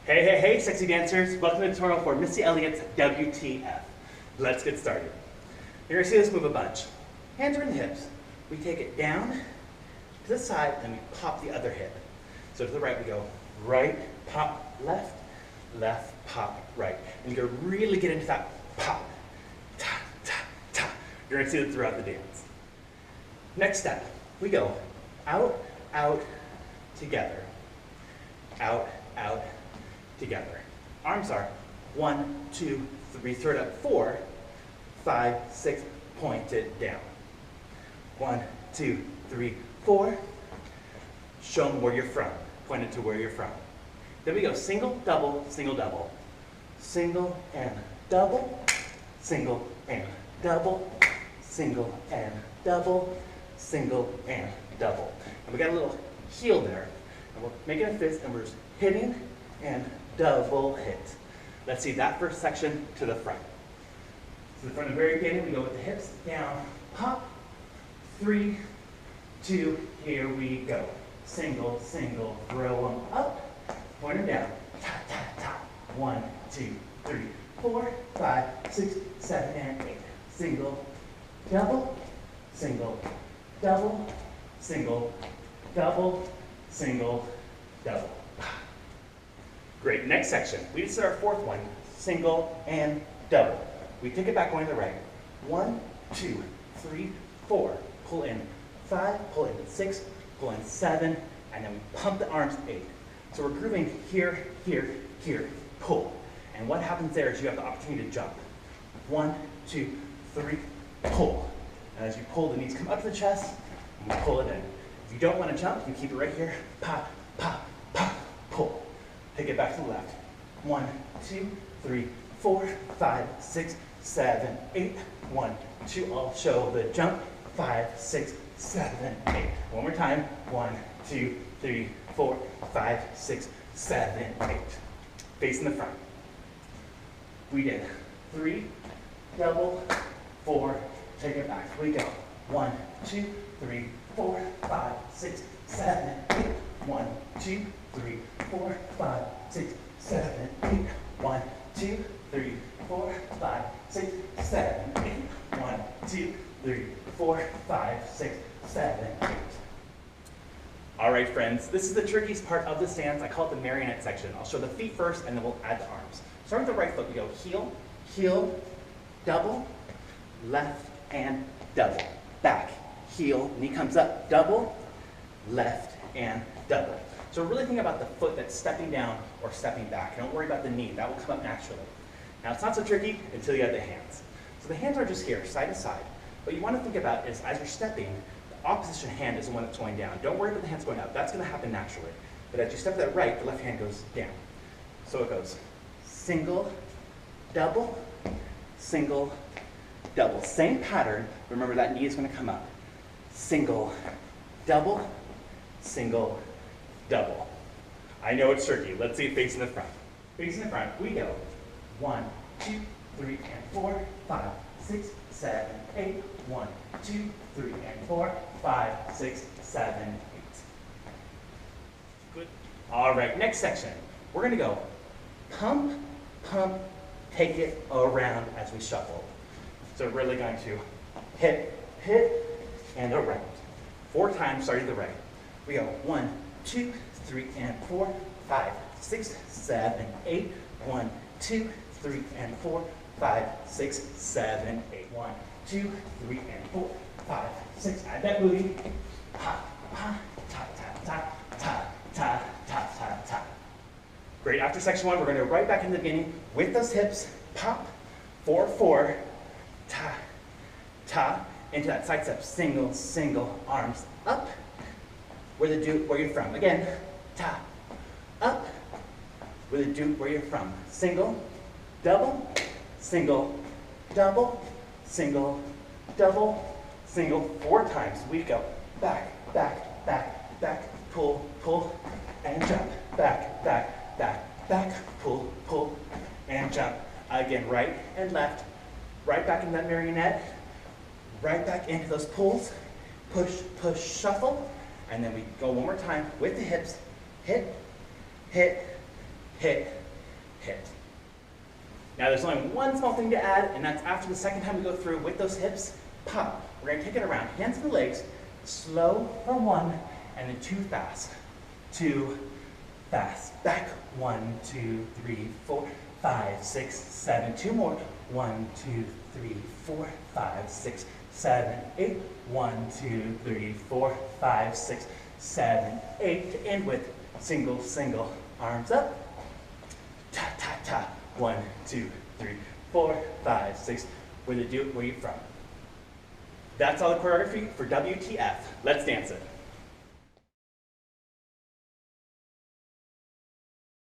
Hey, hey, hey, sexy dancers. Welcome to the tutorial for Missy Elliott's WTF. Let's get started. You're gonna see this move a bunch. Hands are in the hips. We take it down to the side, and we pop the other hip. So to the right, we go right, pop, left, left, pop, right. And you're gonna really get into that pop, ta, ta, ta. You're gonna see it throughout the dance. Next step, we go out, out, together. Out, out, together. Arms are 1, 2, 3, third up, 4, 5, 6, point it down. 1, 2, 3, 4. Show them where you're from. Point it to where you're from. Then we go single, double, single, double. Single and double, single and double, single and double, single and double. And we got a little heel there. And we're making a fist and we're just hitting and double hit. Let's see that first section to the front. So from the very beginning, we go with the hips down, pop, 3, 2, here we go. Single, single, throw them up, point them down, ta, ta, ta. 1, 2, 3, 4, 5, 6, 7, and 8. Single, double, single, double, single, double, single, double. Great, next section. We just did our fourth one, single and double. We take it back going to the right. 1, 2, 3, 4. Pull in 5, pull in 6, pull in 7, and then we pump the arms 8. So we're grooving here, here, here, pull. And what happens there is you have the opportunity to jump. 1, 2, 3, pull. And as you pull, the knees come up to the chest, and you pull it in. If you don't want to jump, you keep it right here. Pop, pop, pop, pull. Take it back to the left. 1, 2, 3, 4, 5, 6, 7, 8. 1, 2, I'll show the jump. 5, 6, 7, 8. One more time. 1, 2, 3, 4, 5, 6, 7, 8. Facing the front. We did 3, double, 4, take it back. We go. 1, 2, 3, 4, 5, 6, 7, 8. 1, 2, 3, 4, 5, 6, 7, 8. 1, 2, 3, 4, 5, 6, 7, 8. 1, 2, 3, 4, 5, 6, 7, 8. All right, friends, this is the trickiest part of this dance. I call it the marionette section. I'll show the feet first, and then we'll add the arms. Starting with the right foot, we go heel, heel, double, left, and double. Back, heel, knee comes up, double, left, and double. So really think about the foot that's stepping down or stepping back. Don't worry about the knee. That will come up naturally. Now, it's not so tricky until you have the hands. So the hands are just here, side to side. What you want to think about is as you're stepping, the opposition hand is the one that's going down. Don't worry about the hands going up. That's going to happen naturally. But as you step to that right, the left hand goes down. So it goes single, double, single, double. Same pattern. Remember that knee is going to come up. Single, double, single, double. I know it's tricky. Let's see it facing the front. Facing the front, we go 1, 2, 3, and 4, 5, 6, 7, 8. 1, 2, 3, and 4, 5, 6, 7, 8. Good. All right, next section. We're going to go pump, pump, take it around as we shuffle. So we're really going to hit, hit, and around. 4 times starting to the right. We go 1, 2, 3, and 4, 5, 6, 7, 8. 1, 2, 3, and 4, 5, 6, 7, 8. 1, 2, 3, and 4, 5, 6. Add that booty. Ha, ha, ta, ta, ta, ta, ta, ta, ta, ta. Great. After section 1, we're going to go right back in the beginning with those hips. Pop, 4, 4, ta, ta, into that side step. Single, single, arms up. Where you're from. Again, ta, up. Where you're from. Single, double, single, double, single, double, single. 4 times. We go back, back, back, back, pull, pull, and jump. Back, back, back, back, pull, pull, and jump. Again, right and left. Right back in that marionette. Right back into those pulls. Push, push, shuffle. And then we go one more time with the hips. Hit, hit, hit, hit. Now there's only one small thing to add, and that's after the second time we go through with those hips, pop. We're gonna take it around, hands to the legs, slow for 1, and then 2 fast. 2 fast. Back, 1, 2, 3, 4, 5, 6, 7. 2 more. 1, 2, 3, 4, 5, 6, 7, 8. 1, 2, 3, 4, 5, 6, 7, 8. To end with single, single. Arms up. Ta, ta, ta. 1, 2, 3, 4, 5, 6. Where you from. That's all the choreography for WTF. Let's dance it.